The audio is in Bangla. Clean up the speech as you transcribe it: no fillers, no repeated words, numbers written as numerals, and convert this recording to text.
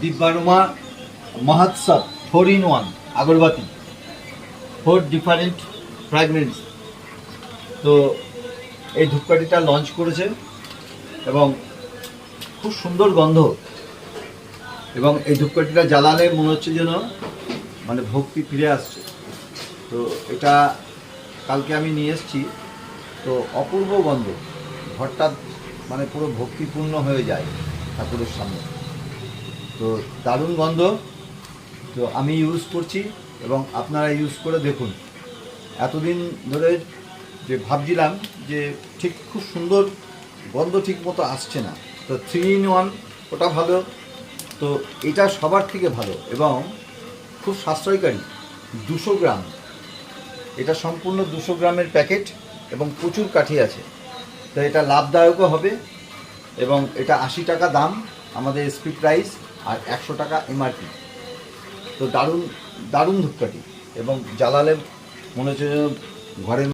दिव्यानुमा महोत्सव 4-in-1 अगरबाती 4 डिफारेंट फ्रैगरेंस। तो এই ধূপকাঠিটা লঞ্চ করেছে এবং খুব সুন্দর গন্ধ, এবং এই ধূপকাঠিটা জ্বালালে মনে হচ্ছে যেন মানে ভক্তি ফিরে আসছে। তো এটা কালকে আমি নিয়ে এসেছি, তো অপূর্ব গন্ধ, ঘরটা মানে পুরো ভক্তিপূর্ণ হয়ে যায় ঠাকুরের সামনে। তো দারুণ গন্ধ। তো আমি ইউজ করছি এবং আপনারা ইউজ করে দেখুন। এতদিন ধরে যে ভাবছিলাম যে ঠিক খুব সুন্দর গন্ধ ঠিক মতো আসছে না, তো 3-in-1 ওটা ভালো, তো এটা সবার থেকে ভালো এবং খুব সাশ্রয়কারী। 200 গ্রাম, এটা সম্পূর্ণ 200 গ্রামের প্যাকেট এবং প্রচুর কাঠি আছে, তো এটা লাভদায়কও হবে। এবং এটা 80 টাকা দাম আমাদের এসপি প্রাইস, আর 100 টাকা এমআরপি। তো দারুণ দারুণ ধূপকাঠি, এবং জ্বালালে মনে হচ্ছে যেন ঘরের